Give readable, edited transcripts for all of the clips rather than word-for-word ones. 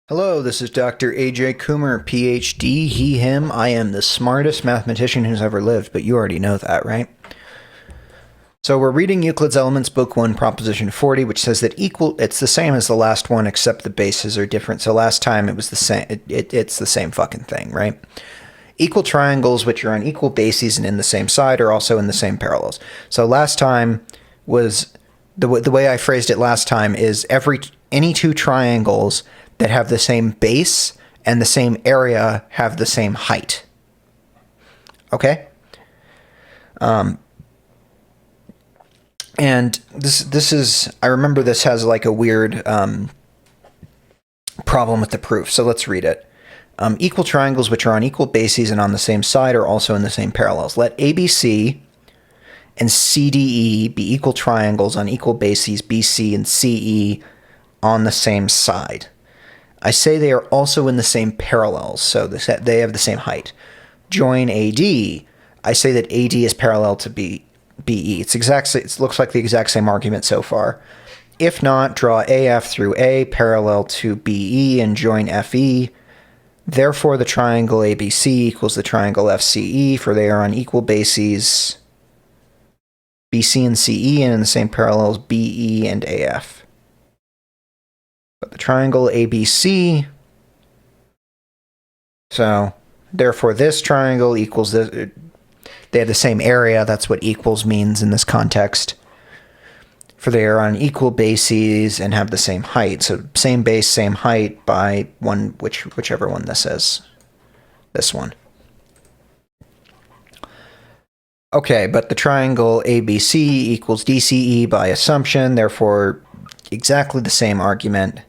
Hello, this is Dr. A.J. Coomer, PhD, he, him. I am the smartest mathematician who's ever lived, but you already know that, right? So we're reading Euclid's Elements, Book 1, Proposition 40, which says that it's the same as the last one, except the bases are different. So last time it was the same, it's the same fucking thing, right? Equal triangles, which are on equal bases and in the same side, are also in the same parallels. So last time was, the way I phrased it last time is any two triangles that have the same base and the same area have the same height. Okay? And this is, I remember this has like a weird problem with the proof, so let's read it. Equal triangles which are on equal bases and on the same side are also in the same parallels. Let ABC and CDE be equal triangles on equal bases, BC and CE on the same side. I say they are also in the same parallels, so they have the same height. Join AD. I say that AD is parallel to BE. It looks like the exact same argument so far. If not, draw AF through A parallel to BE and join FE. Therefore, the triangle ABC equals the triangle FCE, for they are on equal bases BC and CE and in the same parallels BE and AF. But the triangle ABC, so therefore this triangle equals this, they have the same area, that's what equals means in this context. For they are on equal bases and have the same height, so same base, same height by whichever one this is. This one. Okay, but the triangle ABC equals DCE by assumption, therefore exactly the same argument.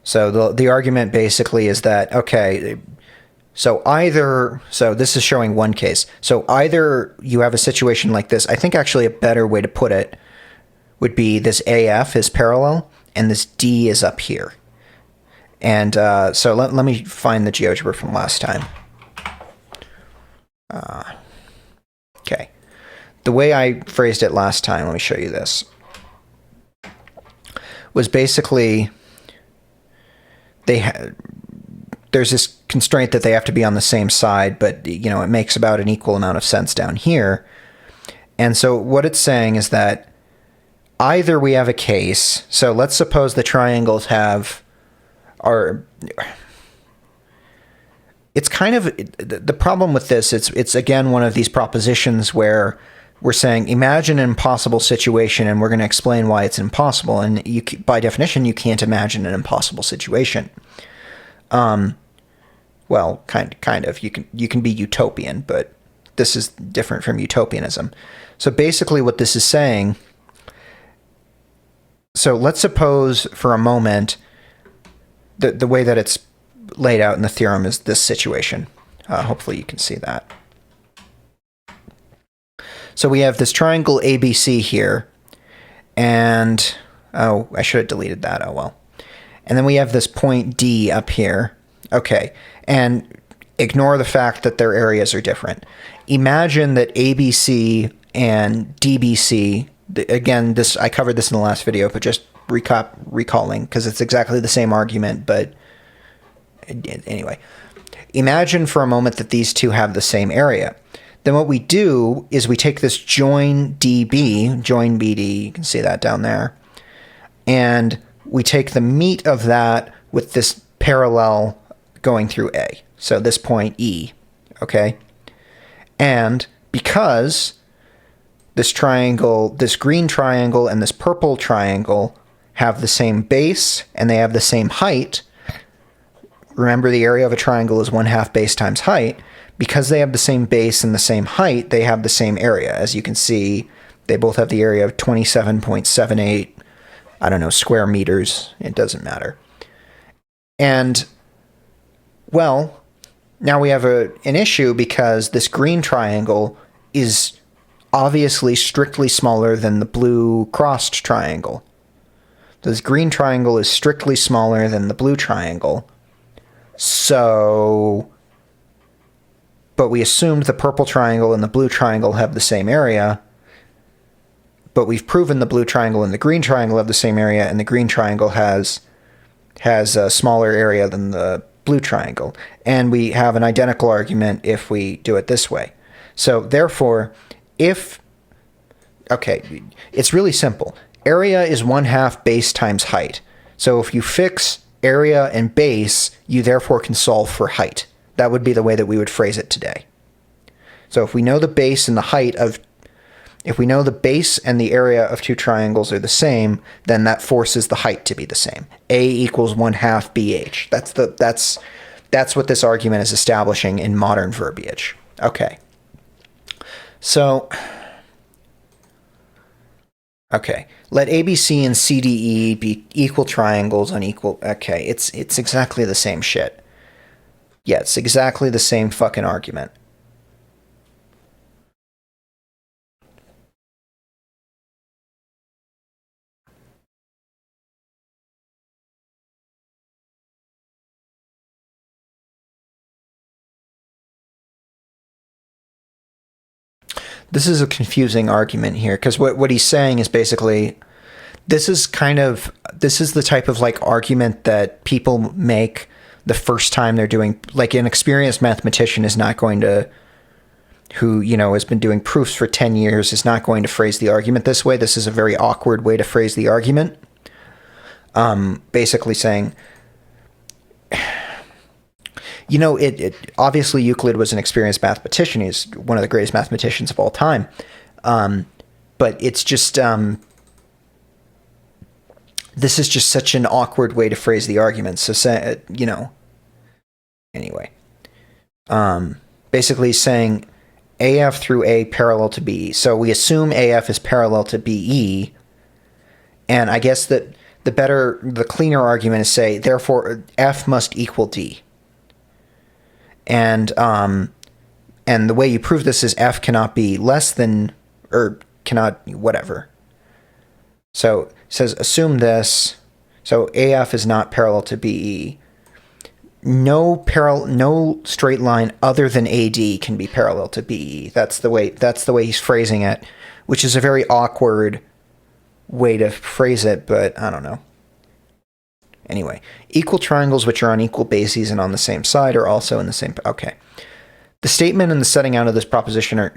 So the argument basically is that, okay, so this is showing one case. So either you have a situation like this, I think actually a better way to put it would be this AF is parallel and this D is up here. And so let me find the GeoGebra from last time. Okay. The way I phrased it last time, let me show you this, was basically there's this constraint that they have to be on the same side, but you know, it makes about an equal amount of sense down here. And so what it's saying is that either we have a case, so let's suppose the triangles it's kind of, the problem with this, it's again one of these propositions where we're saying, imagine an impossible situation, and we're going to explain why it's impossible. And by definition, you can't imagine an impossible situation. Well, kind of. You can be utopian, but this is different from utopianism. So basically, what this is saying. So let's suppose for a moment the way that it's laid out in the theorem is this situation. Hopefully, you can see that. So we have this triangle ABC here, and, oh, I should have deleted that, oh well. And then we have this point D up here. Okay, and ignore the fact that their areas are different. Imagine that ABC and DBC, again, I covered this in the last video, but just recalling, because it's exactly the same argument, but anyway. Imagine for a moment that these two have the same area. Then what we do is we take this join DB, join BD, you can see that down there, and we take the meat of that with this parallel going through A. So this point E, okay? And because this triangle, this green triangle and this purple triangle have the same base and they have the same height, remember the area of a triangle is 1/2 base times height. Because they have the same base and the same height, they have the same area. As you can see, they both have the area of 27.78, I don't know, square meters. It doesn't matter. And, well, now we have an issue because this green triangle is obviously strictly smaller than the blue crossed triangle. This green triangle is strictly smaller than the blue triangle. So, but we assumed the purple triangle and the blue triangle have the same area, but we've proven the blue triangle and the green triangle have the same area, and the green triangle has has a smaller area than the blue triangle. And we have an identical argument if we do it this way. So therefore, okay, it's really simple. Area is 1/2 base times height. So if you fix area and base, you therefore can solve for height. That would be the way that we would phrase it today. So if we know the base and the height of, if we know the base and the area of two triangles are the same, then that forces the height to be the same. A equals 1/2 BH. That's what this argument is establishing in modern verbiage. Okay. So, okay. Let ABC and CDE be equal triangles on equal... Okay, it's exactly the same shit. Yeah, it's exactly the same fucking argument. This is a confusing argument here, because what he's saying is basically, this is the type of like argument that people make the first time they're doing, like an experienced mathematician is not going to, who, you know, has been doing proofs for 10 years, is not going to phrase the argument this way. This is a very awkward way to phrase the argument. Basically saying, you know, it obviously Euclid was an experienced mathematician. He's one of the greatest mathematicians of all time. But it's just, this is just such an awkward way to phrase the argument. So, say, you know, anyway, basically saying AF through A parallel to BE. So we assume AF is parallel to BE. And I guess that the cleaner argument is say, therefore, F must equal D. And the way you prove this is F cannot be less than, or cannot, whatever. So it says, assume this. So AF is not parallel to BE. No straight line other than AD can be parallel to BE. That's the way he's phrasing it, which is a very awkward way to phrase it, but I don't know. Anyway, equal triangles which are on equal bases and on the same side are also in the same... Okay. The statement and the setting out of this proposition are,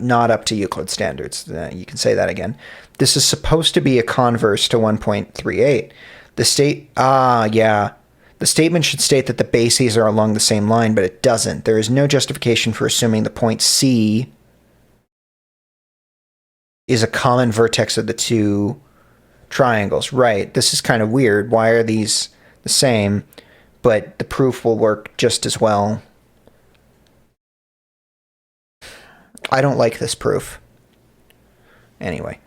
not up to Euclid standards. You can say that again. This is supposed to be a converse to 1.38. The statement should state that the bases are along the same line, but it doesn't. There is no justification for assuming the point C is a common vertex of the two triangles. Right. This is kind of weird. Why are these the same? But the proof will work just as well. I don't like this proof. Anyway.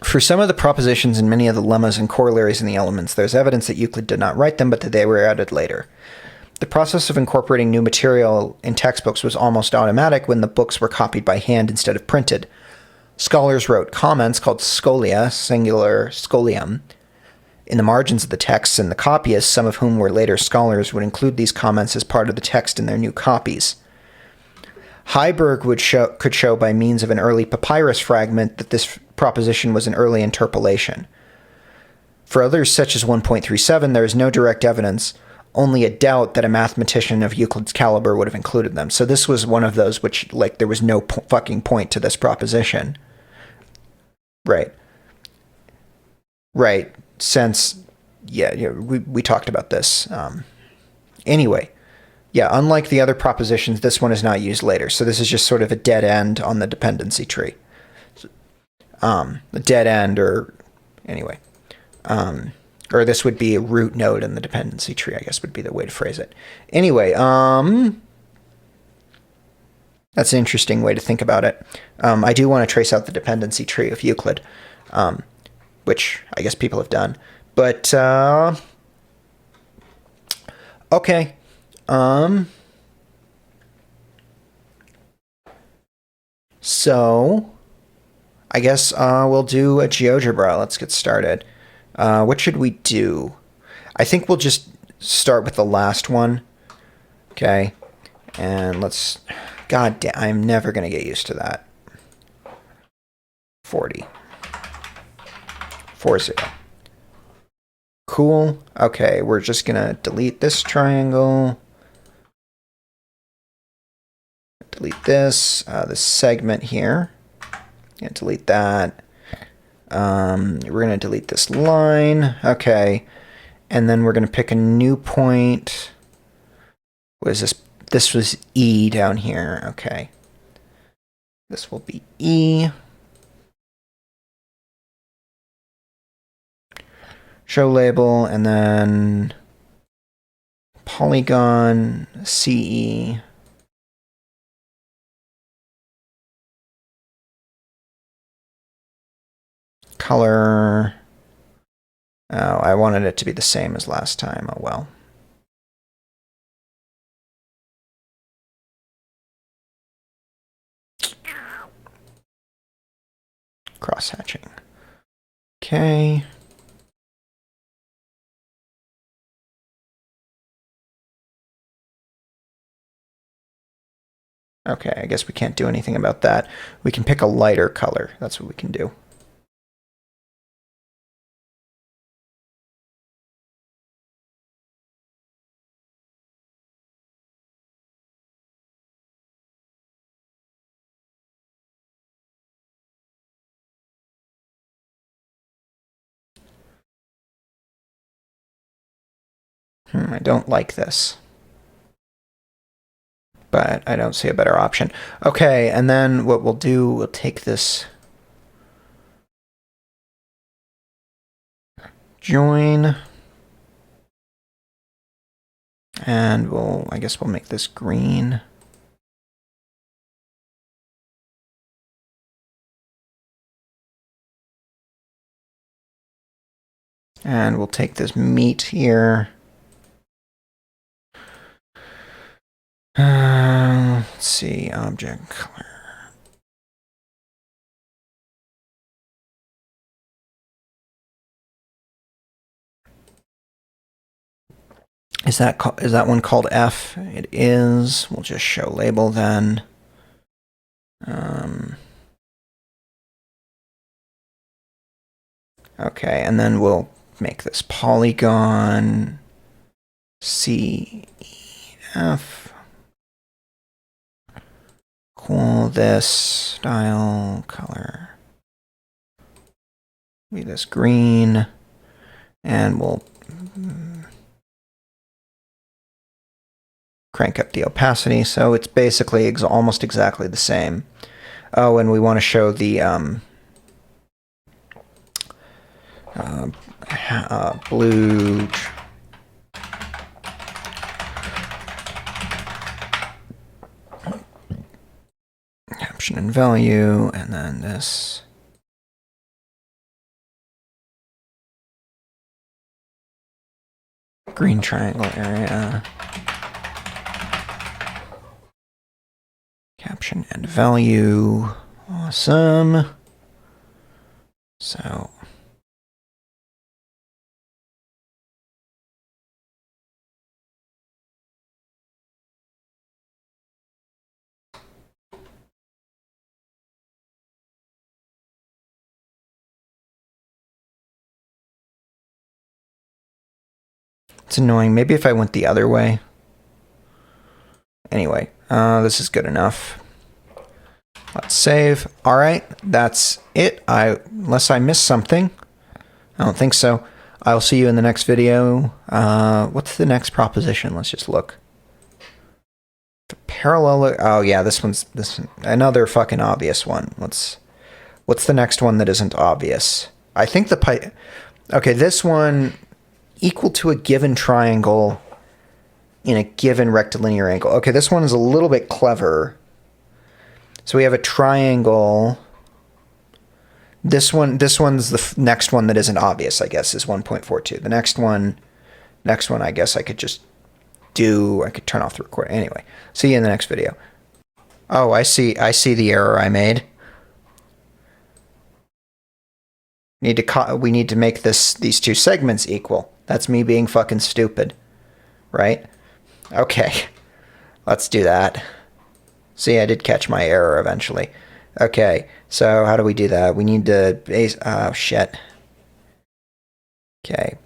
For some of the propositions and many of the lemmas and corollaries in the elements, there's evidence that Euclid did not write them, but that they were added later. The process of incorporating new material in textbooks was almost automatic when the books were copied by hand instead of printed. Scholars wrote comments called scholia, singular scholium, in the margins of the texts, and the copyists, some of whom were later scholars, would include these comments as part of the text in their new copies. Heiberg could show by means of an early papyrus fragment that this proposition was an early interpolation. For others, such as 1.37, there is no direct evidence, only a doubt that a mathematician of Euclid's caliber would have included them. So this was one of those which, like, there was no fucking point to this proposition. Right. Right. Since, we talked about this. Anyway, unlike the other propositions, this one is not used later. So this is just sort of a dead end on the dependency tree. A dead end, or anyway. Or this would be a root node in the dependency tree, I guess would be the way to phrase it. Anyway, that's an interesting way to think about it. I do want to trace out the dependency tree of Euclid, which I guess people have done. But, okay. So, I guess we'll do a GeoGebra. Let's get started. What should we do? I think we'll just start with the last one. Okay. And let's... God damn, I'm never going to get used to that. 40. 40. Cool. Okay, we're just gonna delete this triangle. Delete this segment here. And delete that. We're gonna delete this line. Okay, and then we're gonna pick a new point. What is this? This was E down here. Okay, this will be E. Show label, and then polygon CE. Color. Oh, I wanted it to be the same as last time. Oh well. Cross-hatching. Okay. Okay, I guess we can't do anything about that. We can pick a lighter color. That's what we can do. I don't like this. But I don't see a better option. Okay, and then what we'll do, we'll take this join, and I guess we'll make this green. And we'll take this meat here. Let's see, object color. Is that one called F? It is. We'll just show label then. Okay, and then we'll make this polygon CEF. Cool, this style color. Be this green, and we'll crank up the opacity, so it's basically almost exactly the same. Oh, and we want to show the blue caption and value, and then this green triangle area, caption and value. Awesome. So it's annoying. Maybe if I went the other way. Anyway, this is good enough. Let's save. All right, that's it. Unless I missed something. I don't think so. I'll see you in the next video. What's the next proposition? Let's just look. The parallel. Oh yeah, this another fucking obvious one. What's the next one that isn't obvious? I think okay, this one equal to a given triangle in a given rectilinear angle. Okay, this one is a little bit clever. So we have a triangle. This one's the next one that isn't obvious, I guess, is 1.42. The next one, I guess I could turn off the recording. Anyway, see you in the next video. Oh, I see the error I made. We need to make these two segments equal. That's me being fucking stupid, right? Okay, let's do that. See, I did catch my error eventually. Okay, so how do we do that? We need to oh shit. Okay.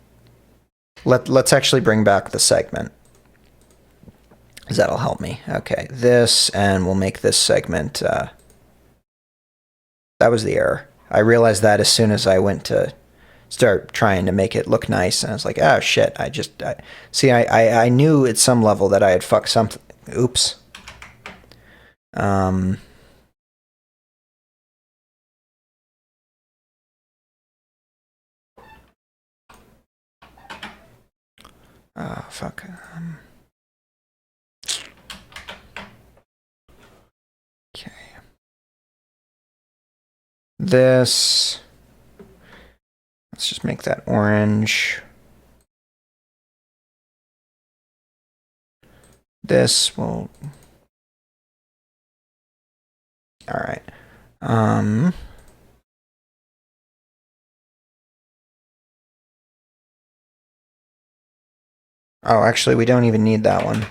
Let's actually bring back the segment, because that'll help me. Okay, this, and we'll make this segment, that was the error. I realized that as soon as I went to start trying to make it look nice, and I was like, oh shit, I knew at some level that I had fucked something. Oops. Oh, fuck. Okay. This. Let's just make that orange. This will. All right. Oh, actually, we don't even need that one.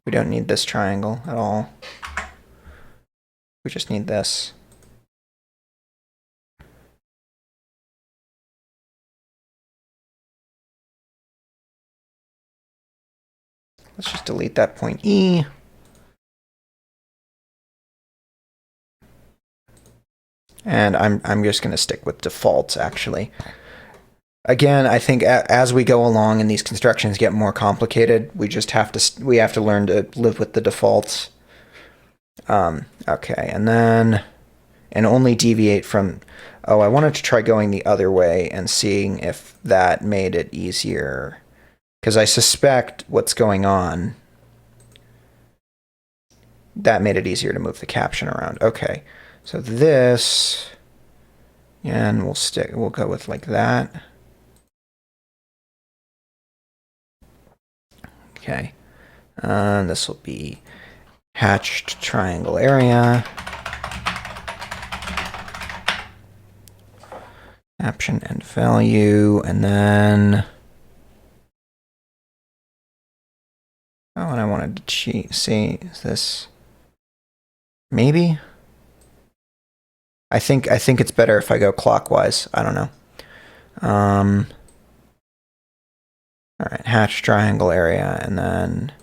We don't need this triangle at all. We just need this. Let's just delete that point E. And I'm just going to stick with defaults, actually. Again, I think as we go along and these constructions get more complicated, we have to learn to live with the defaults. Okay, and only deviate from. Oh, I wanted to try going the other way and seeing if that made it easier, because I suspect what's going on. That made it easier to move the caption around. Okay, so this, and we'll go with like that. Okay, this will be hatched triangle area. Caption and value, and then. Oh, and I wanted to see, is this. Maybe? I think it's better if I go clockwise. I don't know. All right, hatch triangle area, and then.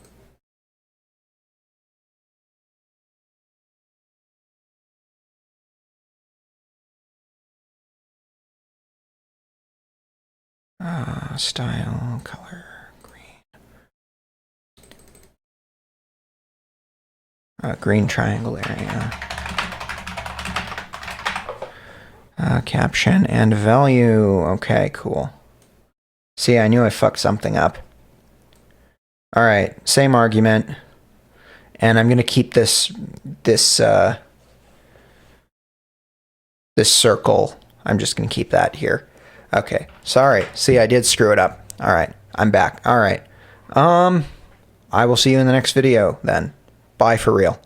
Style, color, green. Green triangle area. Caption and value. Okay, cool. See, I knew I fucked something up. All right, same argument. And I'm going to keep this circle. I'm just going to keep that here. Okay, sorry. See, I did screw it up. All right, I'm back. All right. I will see you in the next video then. Bye for real.